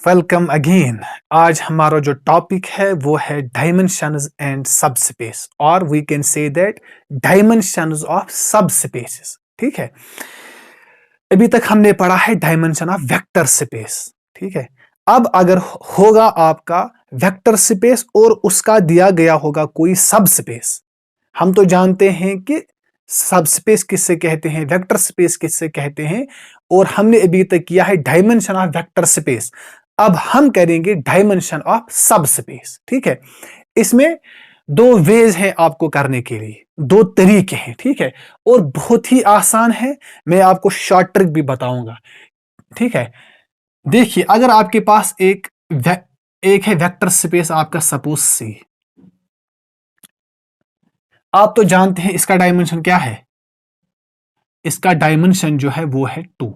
Welcome again. आज हमारा जो टॉपिक है वो है डायमेंशंस एंड सबस्पेस, और we can say that dimensions of subspaces. ठीक है, अभी तक हमने पढ़ा है डायमेंशन ऑफ वेक्टर स्पेस। ठीक है, अब अगर होगा आपका वेक्टर स्पेस और उसका दिया गया होगा कोई सबस्पेस, हम तो जानते हैं कि सबस्पेस किससे कहते हैं, वेक्टर स्पेस किससे कहते हैं, और हमने अभी तक किया है डायमेंशन ऑफ वेक्टर स्पेस। अब हम करेंगे डायमेंशन ऑफ सबस्पेस। ठीक है, इसमें दो वेज हैं आपको करने के लिए, दो तरीके हैं। ठीक है, और बहुत ही आसान है, मैं आपको शॉर्ट ट्रिक भी बताऊंगा। ठीक है, देखिए, अगर आपके पास एक है वेक्टर स्पेस आपका, सपोज सी, आप तो जानते हैं इसका डायमेंशन क्या है। इसका डायमेंशन जो है वो है 2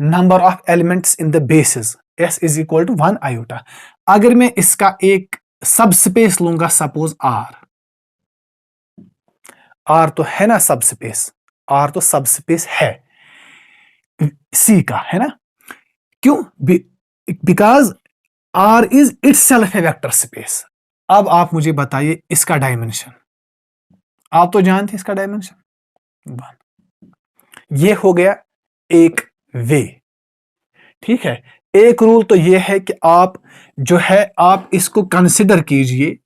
number of elements in the basis s is equal to 1 iota. अगर मैं इसका एक सब स्पेस लूंगा, सपोज R तो है ना सब स्पेस, R तो सब स्पेस है C का, है ना। क्यों? Because R is itself A vector space. अब आप मुझे बताइए इसका डायमेंशन, आप तो जानते हैं इसका डायमेंशन 1। ये हो गया एक वे। ठीक है, एक रूल तो ये है कि आप जो है आप इसको कंसिडर कीजिए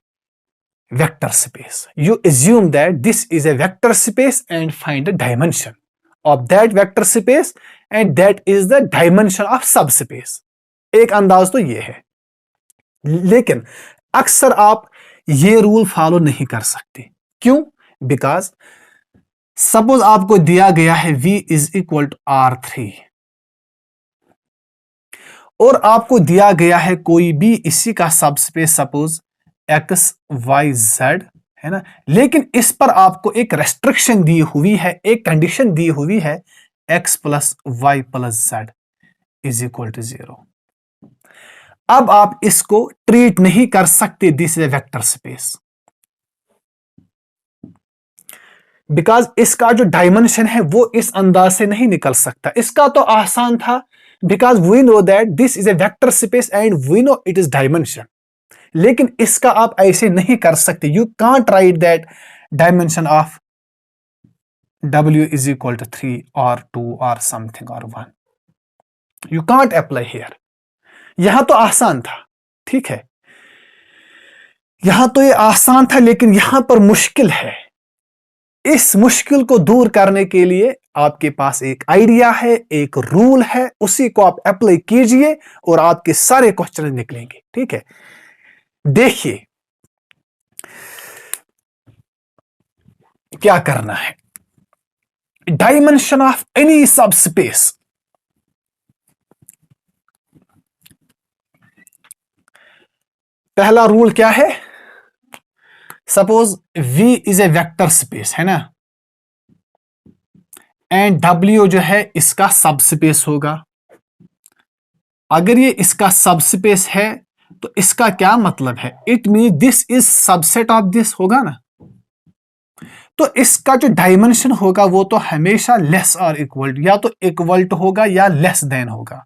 vector space. You assume that this is a vector space and find the dimension of that vector space and that is the dimension of सब स्पेस। एक अंदाज तो ये है, लेकिन अक्सर आप ये रूल फॉलो नहीं कर सकते। क्यों? बिकॉज सपोज आपको दिया गया है V is equal to R3 और आपको दिया गया है कोई भी इसी का subspace, suppose X Y Z, है ना। लेकिन इस पर आपको एक रेस्ट्रिक्शन दी हुई है, एक कंडीशन दी हुई है, X plus Y plus Z is equal to 0। अब आप इसको ट्रीट नहीं कर सकते this is a vector space, because इसका जो डायमेंशन है वो इस अंदाज से नहीं निकल सकता। इसका तो आसान था, because we know that this is a vector space and we know it is dimension. लेकिन इसका आप ऐसे नहीं कर सकते। You can't write that dimension of W is equal to 3 और 2 और समथिंग और 1। You can't apply here. यहां तो आसान था, ठीक है, यहां तो ये आसान था, लेकिन यहां पर मुश्किल है। इस मुश्किल को दूर करने के लिए आपके पास एक आइडिया है, एक रूल है, उसी को आप अप्लाई कीजिए और आपके सारे क्वेश्चन निकलेंगे। ठीक है, देखिए क्या करना है। डायमेंशन ऑफ एनी सबस्पेस, पहला रूल क्या है। Suppose V is a vector space, है ना, एंड W जो है इसका सबस्पेस होगा। अगर ये इसका सबस्पेस है तो इसका क्या मतलब है, it mean this is subset of this होगा ना। तो इसका जो डायमेंशन होगा वो तो हमेशा लेस और इक्वल, या तो इक्वल टू होगा या लेस देन होगा,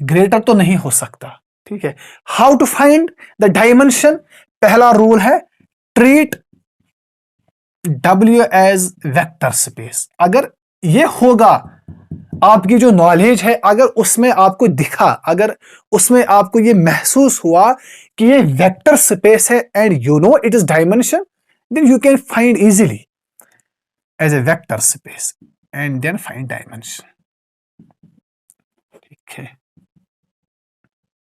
ग्रेटर तो नहीं हो सकता। ठीक है, how to find the dimension. पहला रूल है treat W as vector space. अगर ये होगा, आपकी जो नॉलेज है, अगर उसमें आपको दिखा, अगर उसमें आपको ये महसूस हुआ कि ये वेक्टर स्पेस है and you know it is dimension, then you can find easily as a vector space and then find dimension. ठीक है,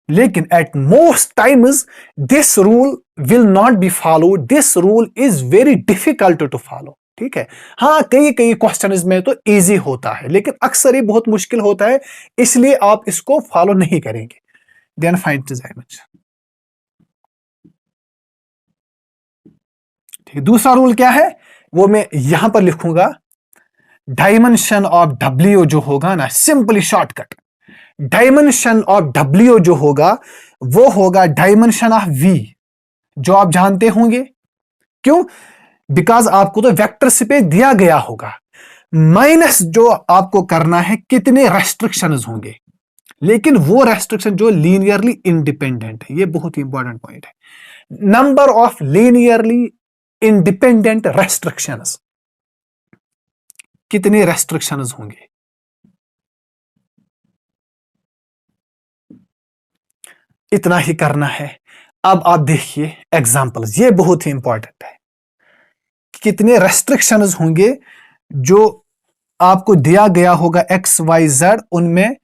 लेकिन at most times this rule will not be follow. This rule is very difficult to follow. ठीक है, हाँ, कई questions में तो easy होता है, लेकिन अक्सर ये बहुत मुश्किल होता है, इसलिए आप इसको फॉलो नहीं करेंगे। Then find dimension. ठीक है, दूसरा रूल क्या है वो मैं यहां पर लिखूंगा। डायमेंशन ऑफ W जो होगा ना, simply shortcut, dimension of W जो होगा वो होगा डायमेंशन ऑफ V, जो आप जानते होंगे। क्यों? बिकॉज आपको तो वेक्टर स्पेस दिया गया होगा, माइनस जो आपको करना है कितने रेस्ट्रिक्शंस होंगे। लेकिन वो रेस्ट्रिक्शन जो लीनियरली इंडिपेंडेंट है, ये बहुत ही इंपॉर्टेंट पॉइंट है। Number of linearly independent restrictions, कितने रेस्ट्रिक्शंस होंगे? इतना ही करना है। अब आप देखिए एग्जांपल्स, ये बहुत ही इंपॉर्टेंट है। कितने रेस्ट्रिक्शंस होंगे जो आपको दिया गया होगा एक्स वाई जेड, उनमें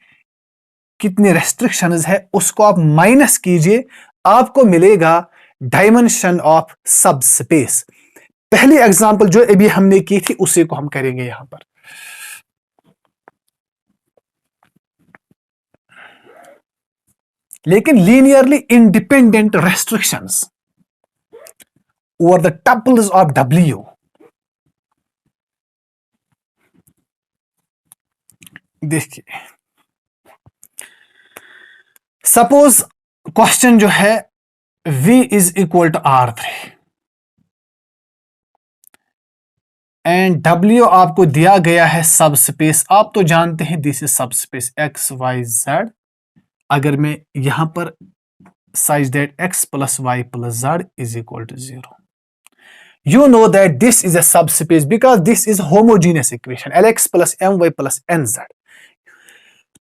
कितने रेस्ट्रिक्शंस है उसको आप माइनस कीजिए, आपको मिलेगा डायमेंशन ऑफ सब स्पेस। पहली एग्जांपल जो अभी हमने की थी उसी को हम करेंगे यहां पर। लेकिन linearly independent restrictions over the tuples of W, देखिए सपोज क्वेश्चन जो है v is equal to R3 and w आपको दिया गया है सब स्पेस। आप तो जानते हैं दिस इज सब स्पेस x y z। अगर मैं यहां पर such that x plus y plus z is equal to 0, you know that this is a subspace because this is homogeneous equation lx plus my plus nz।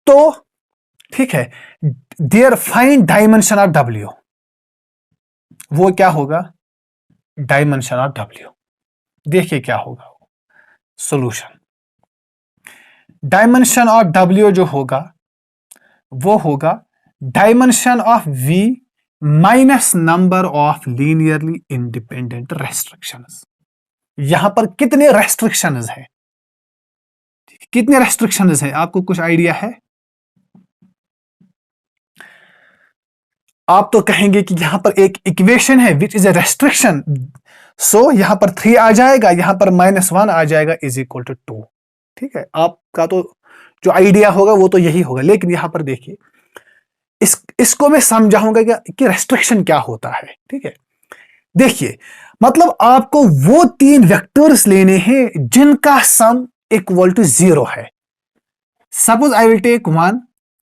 तो ठीक है, there find dimension of w, वो क्या होगा? Dimension of w। देखिए क्या होगा solution. Dimension of w जो होगा वो होगा dimension of v minus number of linearly independent restrictions. यहां पर कितने रेस्ट्रिक्शंस है? कितने रेस्ट्रिक्शंस है आपको कुछ आइडिया है? आप तो कहेंगे कि यहां पर एक इक्वेशन है विच इज ए रेस्ट्रिक्शन, सो यहां पर 3 आ जाएगा, यहां पर -1 आ जाएगा इज इक्वल टू 2। ठीक है, आपका तो जो आइडिया होगा वो तो यही होगा। लेकिन यहां पर देखिए इसको मैं समझाऊंगा कि रेस्ट्रिक्शन क्या होता है। ठीक है, देखिए मतलब आपको वो 3 वेक्टर्स लेने हैं जिनका सम इक्वल टू 0 है। सपोज आई विल टेक 1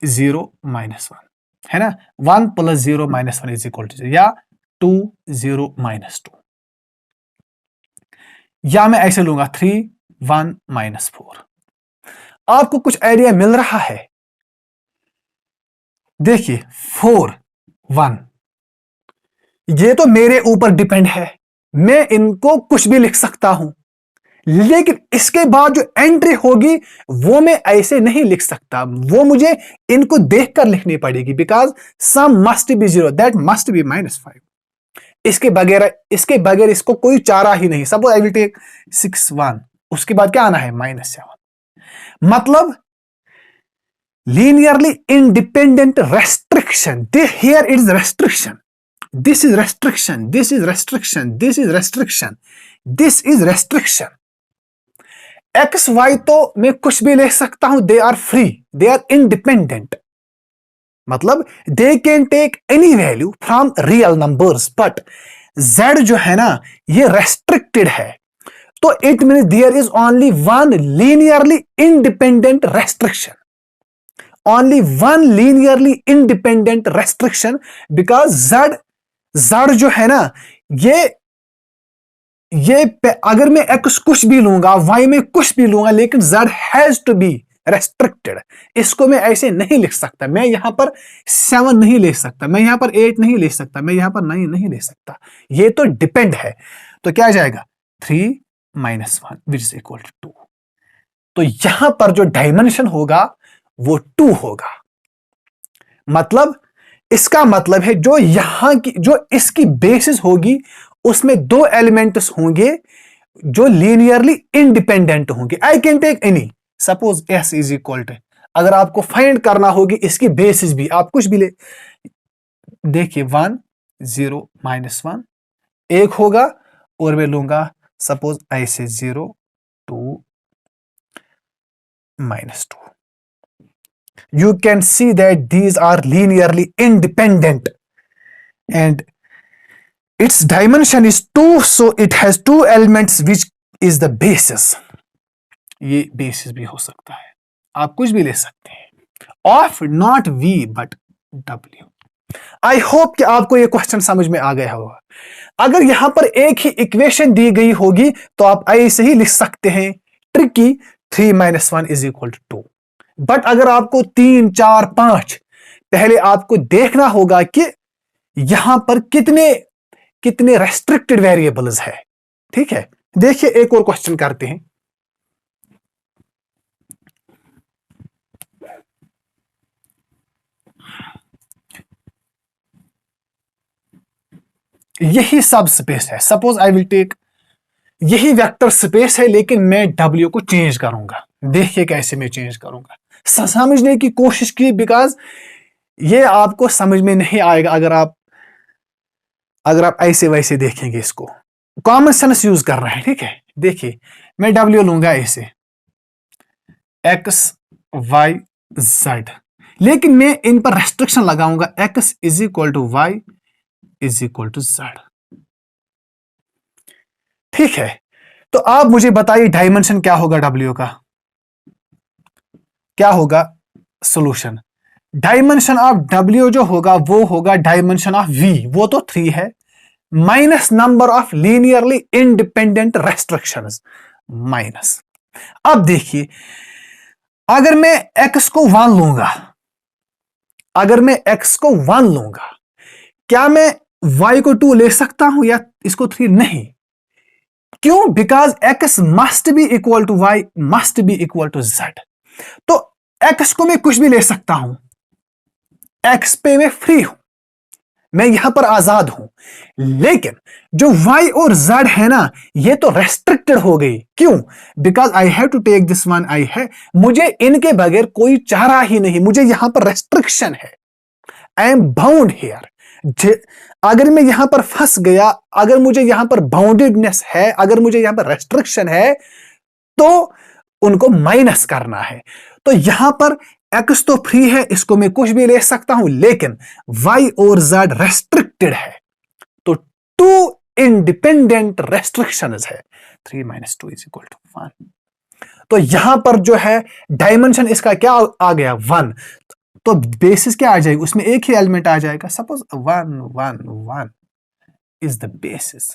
0 -1, है ना, 1 + 0 -1 इज इक्वल टू 0, या 2 0 -2, या मैं ऐसे लूंगा 3 1 -4। आपको कुछ आइडिया मिल रहा है? देखिए 4 1, ये तो मेरे ऊपर डिपेंड है, मैं इनको कुछ भी लिख सकता हूं, लेकिन इसके बाद जो एंट्री होगी वो मैं ऐसे नहीं लिख सकता, वो मुझे इनको देखकर लिखनी पड़ेगी because sum must be 0, that must be -5। इसके बगैर इसको कोई चारा ही नहीं। सपोज आई विल टेक 6 1, उसके बाद क्या आना है -7। मतलब linearly independent restriction, here it is restriction, this is restriction, this is restriction, this is restriction, this is restriction. X Y तो मैं कुछ भी ले सकता हूं, they are free, they are independent, मतलब they can take any value from real numbers, but z जो है ना ये रेस्ट्रिक्टेड है। तो it mean there is only one linearly independent restriction, only one linearly independent restriction, because z जो है ना ये अगर मैं x कुछ भी लूंगा, y में कुछ भी लूंगा, लेकिन z has to be restricted. इसको मैं ऐसे नहीं लिख सकता, मैं यहां पर 7 नहीं ले सकता, मैं यहां पर 8 नहीं ले सकता, मैं यहां पर 9 नहीं ले सकता, ये तो डिपेंड है। तो क्या आ जाएगा 3 -1 विच इज इक्वल टू 2। तो यहां पर जो डायमेंशन होगा वो 2 होगा। मतलब इसका मतलब है जो यहां की जो इसकी बेसिस होगी उसमें 2 एलिमेंट्स होंगे जो लीनियरली इंडिपेंडेंट होंगे। I can take any, suppose s is equal to, अगर आपको फाइंड करना होगी इसकी बेसिस भी, आप कुछ भी ले, देखिए 1 0 -1 एक होगा, और मैं लूंगा सपोज ऐसे 0 2 -2। You can see that these are linearly independent and its dimension is 2, so it has 2 elements which is the basis। ये basis भी हो सकता है, आप कुछ भी ले सकते हैं। Of not V but W। I hope कि आपको यह क्वेश्चन समझ में आ गया होगा। अगर यहां पर एक ही इक्वेशन दी गई होगी तो आप ऐसे ही लिख सकते हैं, ट्रिकी 3 - 1 = 2। बट अगर आपको 3, 4, 5 पहले आपको देखना होगा कि यहां पर कितने कितने रेस्ट्रिक्टेड वेरिएबल्स है। ठीक है, देखिए एक और क्वेश्चन करते हैं। यही सब स्पेस है, सपोज आई विल टेक, यही वेक्टर स्पेस है लेकिन मैं W को चेंज करूंगा। देखिए कैसे मैं चेंज करूंगा, समझने की कोशिश की, बिकॉज ये आपको समझ में नहीं आएगा अगर आप ऐसे वैसे देखेंगे इसको। कॉमन सेंस यूज कर रहे हैं। ठीक है, देखिए मैं W लूंगा ऐसे X Y Z, लेकिन मैं इन पर रेस्ट्रिक्शन लगाऊंगा X = Y = Z। ठीक है, तो आप मुझे बताइए डायमेंशन क्या होगा W का, क्या होगा सॉल्यूशन। डायमेंशन ऑफ W जो होगा वो होगा डायमेंशन ऑफ V, वो तो 3 है, minus number of linearly independent restrictions minus. अब देखिए, अगर मैं X को 1 लूंगा, अगर मैं X को 1 लूंगा, क्या मैं Y को 2 ले सकता हूं या इसको 3? नहीं। क्यों? Because X must be equal to Y must be equal to Z। तो X को मैं कुछ भी ले सकता हूं, X पे मैं फ्री हूं, मैं यहां पर आजाद हूं। लेकिन जो Y और Z है ना, ये तो रेस्ट्रिक्टेड हो गई। क्यों? Because I have to take this one, I है, मुझे इनके बगैर कोई चारा ही नहीं, मुझे यहां पर रेस्ट्रिक्शन है, आई एम बाउंड हियर। अगर मैं यहां पर फंस गया, अगर मुझे यहां पर बाउंडेडनेस है, अगर मुझे यहां पर रेस्ट्रिक्शन है, तो उनको माइनस करना है। तो यहां पर X तो फ्री है, इसको मैं कुछ भी ले सकता हूं, लेकिन Y और Z रेस्ट्रिक्टेड है। तो 2 इंडिपेंडेंट रेस्ट्रिक्शंस है, 3 - 2 = 1। तो यहां पर जो है डायमेंशन इसका क्या आ गया? 1। तो बेसिस क्या आ जाएगी? उसमें एक ही एलिमेंट आ जाएगा। Suppose 1 1 1 is the basis,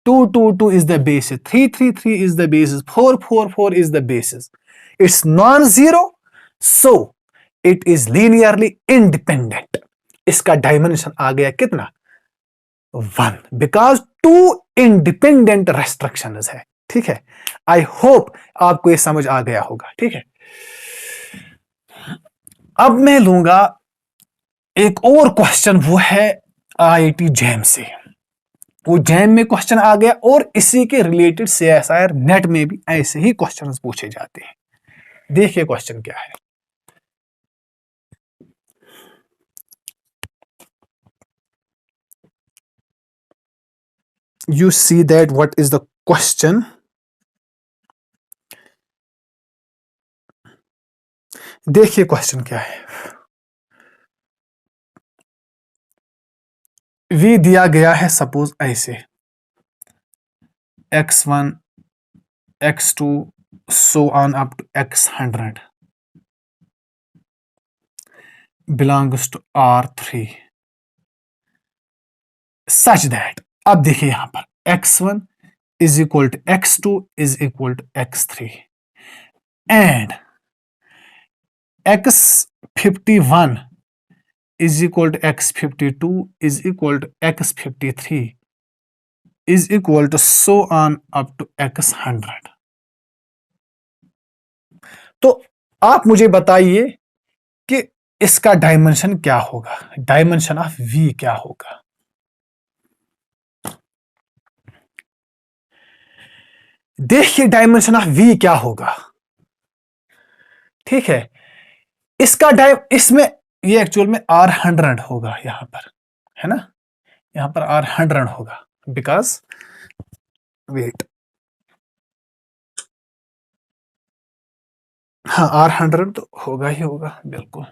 2 2 2 is the basis, 3 3 3 is the basis, 4 4 4 is the basis. It's non-zero, so it is linearly independent. इसका डायमेंशन आ गया कितना? 1, because 2 independent restrictions है। ठीक है, आई होप आपको ये समझ आ गया होगा। ठीक है, अब मैं लूंगा एक और क्वेश्चन, वो है IIT जैम से। वो जैम में क्वेश्चन आ गया और इसी के रिलेटेड CSIR नेट में भी ऐसे ही क्वेश्चंस पूछे जाते हैं। देखिए क्वेश्चन क्या है। You see that what is the question? देखिए क्वेश्चन क्या है। V दिया गया है सपोज ऐसे, x1 x2 so on up to x100 belongs to R3 such that, अब देखिए यहां पर x1 is equal to x2 is equal to x3 and x51 is equal to x52 is equal to x53 is equal to so on up to x100। तो आप मुझे बताइए कि इसका डायमेंशन क्या होगा, डायमेंशन ऑफ V क्या होगा। देखिए डायमेंशन ऑफ V क्या होगा। ठीक है, इसका इसमें ये एक्चुअल में R100 होगा यहां पर, है ना, यहां पर R100 होगा, बिकॉज वेट, हाँ R100 तो होगा ही होगा बिल्कुल।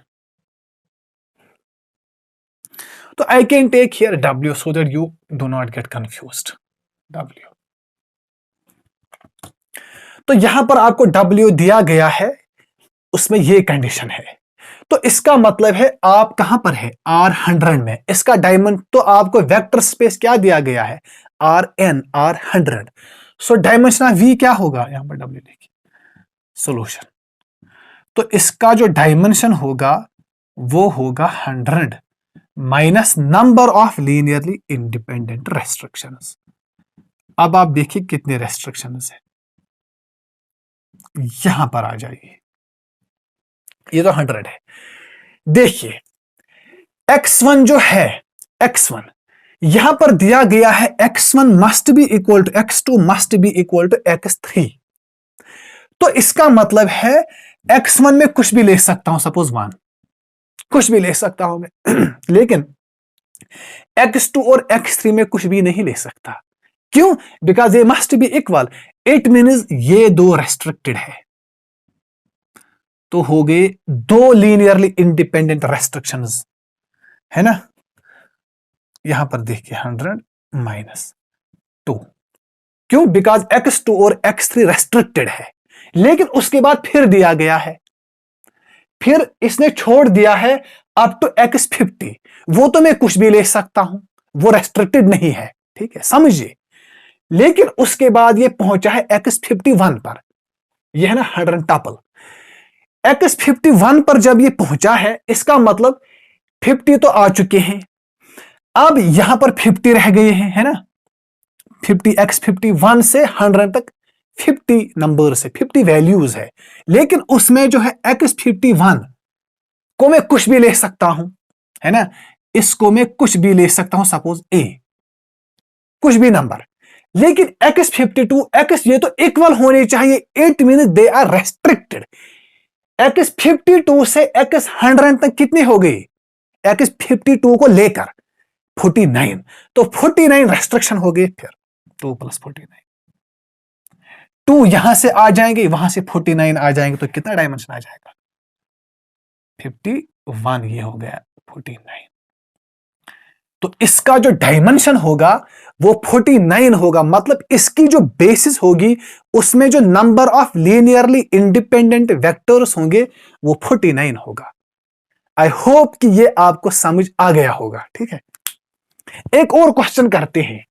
तो I can take here W so that you do not get confused, W। तो यहां पर आपको W दिया गया है, उसमें ये कंडीशन है, तो इसका मतलब है आप कहां पर है, R100 में। इसका डायमेंशन तो आपको वेक्टर स्पेस क्या दिया गया है, Rn, R100। So dimension of V क्या होगा, यहां पर W लिखिए, सोल्यूशन। तो इसका जो डायमेंशन होगा वो होगा 100 minus number of linearly independent restrictions. अब आप देखिए कितने रेस्ट्रिक्शंस है, यहां पर आ जाइए, ये तो 100 है। देखिए x1 जो है, x1 यहां पर दिया गया है, x1 must be equal to x2 must be equal to x3। तो इसका मतलब है x1 में कुछ भी ले सकता हूं, सपोज 1 कुछ भी ले सकता हूं मैं लेकिन x2 और x3 में कुछ भी नहीं ले सकता। क्यों? बिकॉज ये must be equal, it means ये दो रेस्ट्रिक्टेड है। तो हो गए दो लीनियरली इंडिपेंडेंट रेस्ट्रिक्शंस, है ना। यहां पर देखिए 100 माइनस 2, क्यों? बिकॉज x2 और x3 रेस्ट्रिक्टेड है, लेकिन उसके बाद फिर दिया गया है, फिर इसने छोड़ दिया है अप टू x50। वो तो मैं कुछ भी ले सकता हूं, वो रेस्ट्रिक्टेड नहीं है, ठीक है, समझिए। लेकिन उसके बाद ये पहुंचा है x51 पर, यह है ना 100 टपल। x51 पर जब ये पहुंचा है, इसका मतलब 50 तो आ चुके हैं, अब यहां पर 50 रह गए हैं, है ना। 50 x51 से 100 तक 50 नंबर से 50 वैल्यूज है, लेकिन उसमें जो है x51 को मैं कुछ भी ले सकता हूं, है ना। इसको मैं कुछ भी ले सकता हूं, सपोज a, कुछ भी नंबर। लेकिन x52 x ये तो इक्वल होने चाहिए, it mean they are restricted. x52 से x100 तक कितने हो गए, x52 को लेकर 49, तो 49 रेस्ट्रिक्शन हो गए। फिर 2 + 49, 2 यहां से आ जाएंगे, वहां से 49 आ जाएंगे, तो कितना डायमेंशन आ जाएगा, 51, ये हो गया 49। तो इसका जो डायमेंशन होगा वो 49 होगा, मतलब इसकी जो बेसिस होगी उसमें जो number of linearly independent vectors होंगे वो 49 होगा। आई होप कि ये आपको समझ आ गया होगा, ठीक है। एक और क्वेश्चन करते हैं।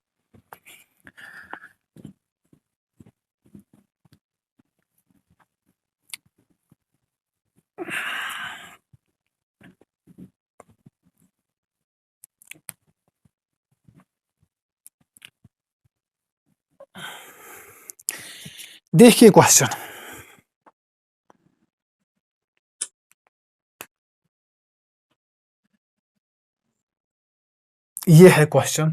देखिए क्वेश्चन, ये है question,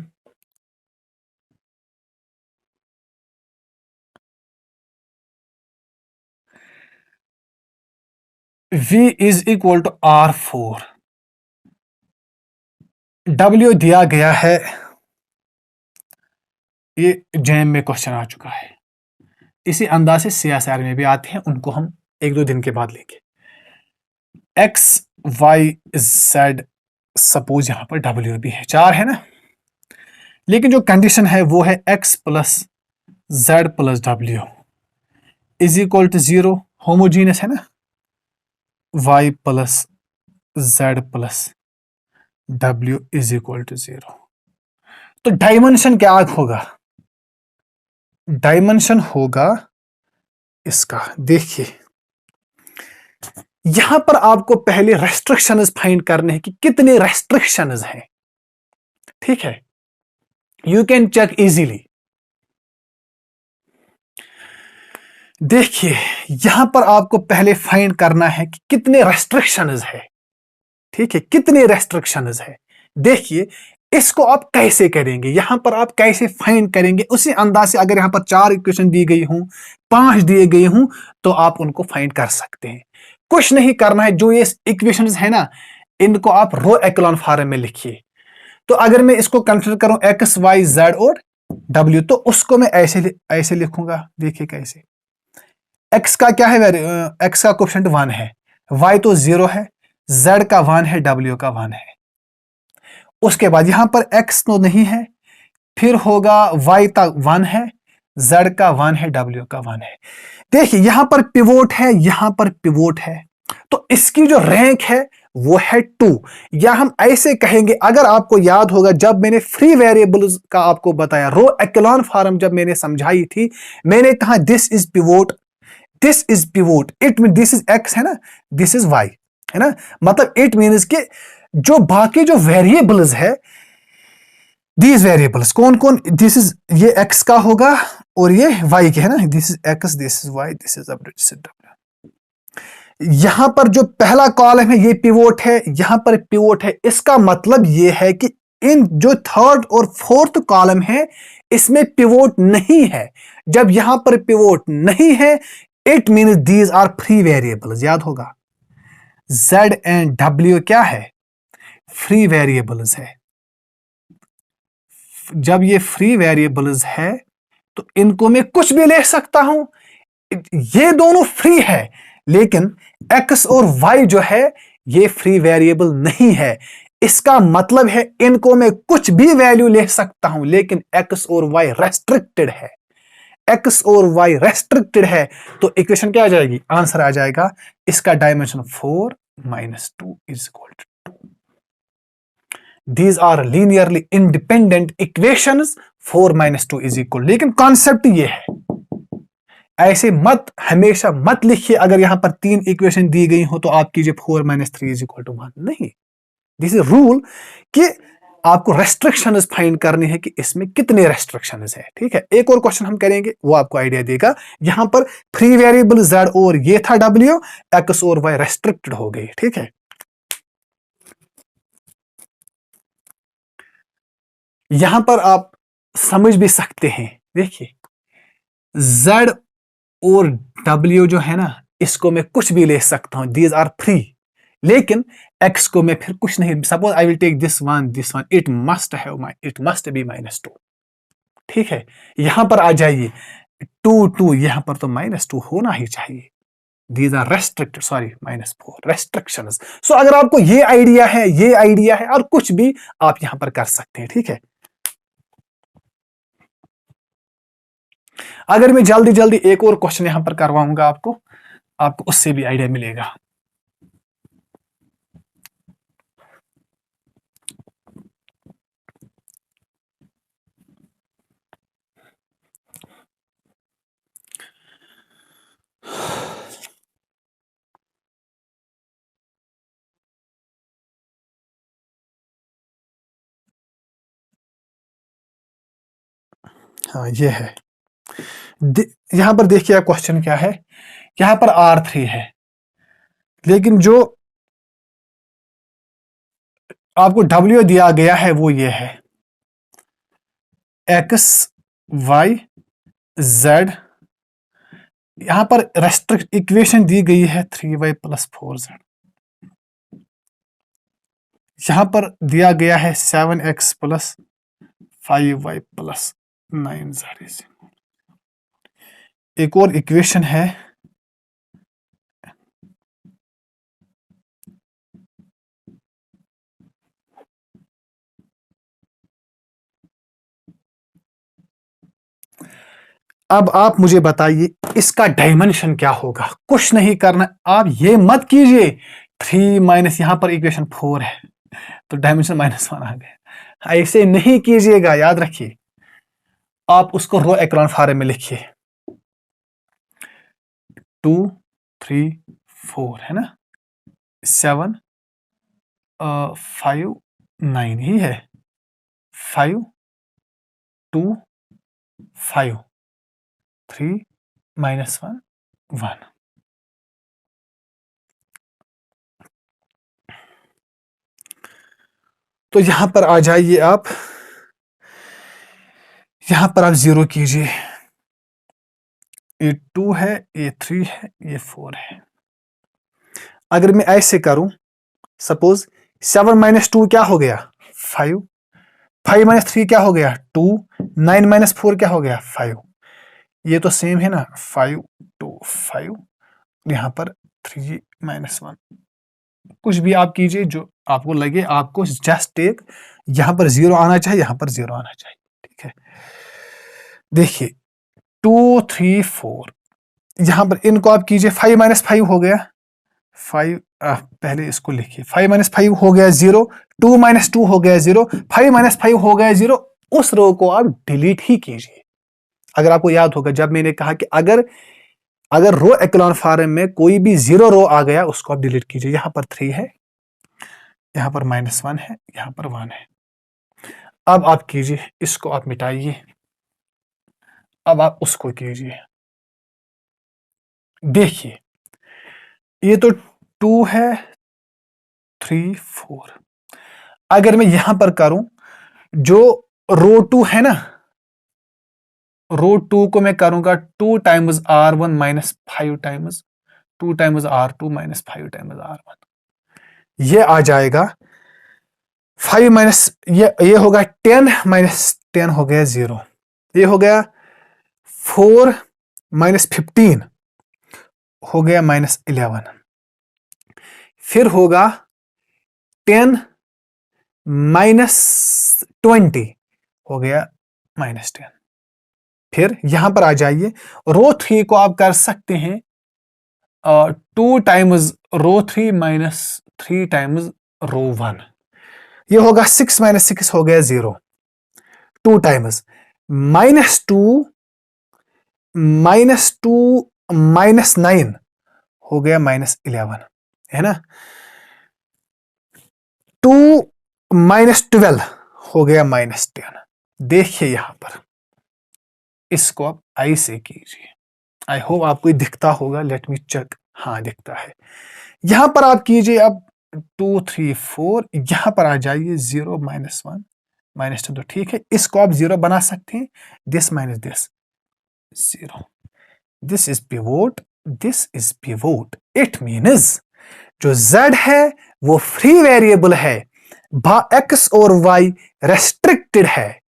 V is equal to R4, W दिया गया है, ये जैम में क्वेश्चन आ चुका है, इसी अंदाज से CSR में भी आते हैं, उनको हम 1-2 दिन के बाद लेंगे। X Y Z, सपोज यहां पर W भी है, 4 है ना, लेकिन जो कंडीशन है वो है X + Z + W is equal to 0, homogeneous है ना, Y + Z + W is equal to 0। तो डायमेंशन क्या होगा, डायमेंशन होगा इसका, देखिए यहां पर आपको पहले रेस्ट्रिक्शंस फाइंड करने हैं कि कितने रेस्ट्रिक्शंस हैं, ठीक है। You can check easily. देखिए यहां पर आपको पहले फाइंड करना है कि कितने रेस्ट्रिक्शंस है, ठीक है, कितने रेस्ट्रिक्शंस है। देखिए इसको आप कैसे करेंगे, यहां पर आप कैसे फाइंड करेंगे, उसी अंदाज से अगर यहां पर 4 इक्वेशन दी गई हूं, 5 दिए गई हूं, तो आप उनको फाइंड कर सकते हैं। कुछ नहीं करना है, जो ये इक्वेशंस है ना, इनको आप रो एक्लॉन फॉर्म में लिखिए। तो अगर मैं इसको कंसिडर करूं X Y Z और W, तो उसको मैं ऐसे लिखूंगा। देखिए कैसे, X का क्या है, X का कोएफिशिएंट 1 है, Y तो 0 है, Z का 1 है, W का 1 है। उसके बाद यहां पर X तो नहीं है, फिर होगा Y तक 1 है, Z का 1 है, W का 1 है। देखिए यहां पर पिवोट है, यहां पर पिवोट है, तो इसकी जो रैंक है वो है 2। या हम ऐसे कहेंगे, अगर आपको याद होगा जब मैंने फ्री वेरिएबल्स का आपको बताया, रो एक्लॉन फॉर्म जब मैंने समझाई थी, मैंने कहा this is pivot, this is pivot, it mean this is x है ना, दिस इज वाई है ना, मतलब इट मीन्स कि जो बाकी जो वेरिएबल्स है, दीज वेरिएबल्स कौन कौन, दिस इज ये एक्स का होगा और ये वाई के है ना, this is X, this is Y, this is W. यहां पर जो पहला कॉलम है ये पिवोट है, यहां पर पिवोट है, इसका मतलब ये है कि इन जो थर्ड और फोर्थ कॉलम है इसमें पिवोट नहीं है। जब यहां पर पिवोट नहीं है, it means these are free variables. याद होगा z एंड w क्या है, फ्री वेरिएबल्स है। जब ये फ्री वेरिएबल्स है तो इनको मैं कुछ भी ले सकता हूं, ये दोनों फ्री है, लेकिन x और y जो है ये फ्री वेरिएबल नहीं है। इसका मतलब है इनको मैं कुछ भी वैल्यू ले सकता हूं, लेकिन x और y रेस्ट्रिक्टेड है। x और y रेस्ट्रिक्टेड है तो इक्वेशन क्या आ जाएगी, आंसर आ जाएगा इसका dimension 4 minus 2 is equal to 2। These are linearly independent equations, 4 minus 2 is equal. लेकिन कॉन्सेप्ट ये है, ऐसे मत हमेशा मत लिखिए अगर यहां पर 3 इक्वेशन दी गई हो तो आप कीजिए 4 माइनस 3 इज इक्वल टू 1, नहीं। दिस इज रूल कि आपको रेस्ट्रिक्शंस फाइंड करनी है कि इसमें कितने रेस्ट्रिक्शंस है। ठीक है, एक और क्वेश्चन हम करेंगे वो आपको आइडिया देगा। यहां पर फ्री वेरिएबल z और ये था w, x और y रेस्ट्रिक्टेड हो गई। ठीक है, यहां पर आप समझ भी सकते हैं, देखिए z और w जो है ना, इसको मैं कुछ भी ले सकता हूं, दीज आर फ्री, लेकिन x को मैं फिर कुछ नहीं, suppose I will take this one, it must have, it must be minus 2। ठीक है, यहां पर आ जाइए 2 2, यहां पर तो माइनस 2 होना ही चाहिए। These are restricted, sorry minus 4 restrictions. So अगर आपको ये आइडिया है, ये आइडिया है, और कुछ भी आप यहां पर कर सकते हैं। ठीक है, अगर मैं जल्दी जल्दी एक और क्वेश्चन यहां पर करवाऊंगा आपको, आपको उससे भी आइडिया मिलेगा। हाँ ये है, यहां पर देखिए क्वेश्चन क्या है, यहां पर R3 है, लेकिन जो आपको W दिया गया है वो ये है x y z। यहां पर रेस्ट्रिक्ट इक्वेशन दी गई है 3y प्लस 4z। यहां पर दिया गया है 7x plus 5y plus 9z। एक और इक्वेशन है अब आप मुझे बताइए इसका डायमेंशन क्या होगा। कुछ नहीं करना, आप ये मत कीजिए 3 माइनस, यहां पर इक्वेशन 4 है तो डायमेंशन -1 आ गया, ऐसे नहीं कीजिएगा। याद रखिए, आप उसको रो एक्लॉन फॉर्म में लिखिए 2 3 4 है ना, 7 5 9 ही है, 5 2 5 3 -1 1। तो यहां पर आ जाइए आप, यहां पर आप 0 कीजिए, ये 2 है, ये 3 है, ये 4 है। अगर मैं ऐसे करूं, सपोज 7 माइनस 2 क्या हो गया 5, 5 माइनस 3 क्या हो गया 2, 9 माइनस 4 क्या हो गया 5। ये तो सेम है ना, 5 2 5, यहां पर 3 -1। कुछ भी आप कीजिए जो आपको लगे, आपको जस्ट एक यहां पर 0 आना चाहिए, यहां पर 0 आना चाहिए। ठीक है, देखिए 2 3 4, यहां पर इनको आप कीजिए, 5 -5 हो गया, 5 पहले इसको लिखिए, 5 माइनस 5 हो गया 0, 2 माइनस 2 हो गया 0, 5 माइनस 5 हो गया 0। उस रो को आप डिलीट ही कीजिए। अगर आपको याद होगा जब मैंने कहा कि अगर रो एक्लॉन फॉर्म में कोई भी 0 रो आ गया उसको आप डिलीट कीजिए। यहां पर 3 है, यहां पर -1 है, यहां पर 1 है। अब आप कीजिए, इसको आप मिटाइए, अब आप उसको कीजिए। देखिए ये तो 2 है, 3 4। अगर मैं यहां पर करूं, जो रो 2 है ना, रो 2 को मैं करूंगा 2 times R1 minus 5 times 2 times R2 minus 5 times R1। ये आ जाएगा 5 माइनस ये होगा 10 माइनस 10 हो गया 0। ये हो गया 4 माइनस 15 हो गया -11। फिर होगा 10 माइनस 20 हो गया -10। फिर यहां पर आ जाइए, रो 3 को आप कर सकते हैं 2 टाइम्स रो 3 माइनस 3 टाइम्स रो 1। ये होगा 6 माइनस 6 हो गया 0। 2 टाइम्स -2 माइनस 9 हो गया -11, है ना। 2 माइनस 12 हो गया -10। देखिए यहां पर, इसको आप आई से कीजिए। आई होप आपको दिखता होगा, लेट मी चेक। हाँ दिखता है। यहां पर आप कीजिए अब 2 3 4, यहां पर आ जाइए 0 -1 -2, तो ठीक है, इसको आप 0 बना सकते हैं। This minus this 0, this is pivot, this is pivot. It means जो z है वो फ्री वेरिएबल है, x और y रेस्ट्रिक्टेड है,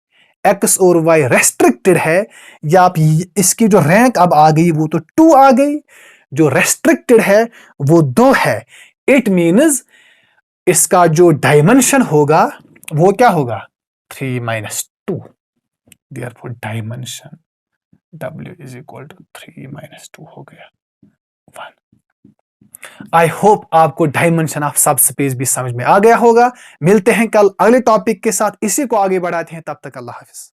x और y रेस्ट्रिक्टेड है। या आप इसकी जो रैंक अब आ गई वो तो 2 आ गई, जो रेस्ट्रिक्टेड है वो 2 है। इट मीन्स इसका जो डायमेंशन होगा वो क्या होगा, 3 minus 2। Therefore dimension w is equal to 3 minus 2 हो गया 1। आई होप आपको डायमेंशन ऑफ सब स्पेस भी समझ में आ गया होगा। मिलते हैं कल अगले टॉपिक के साथ, इसी को आगे बढ़ाते हैं। तब तक अल्लाह हाफिज।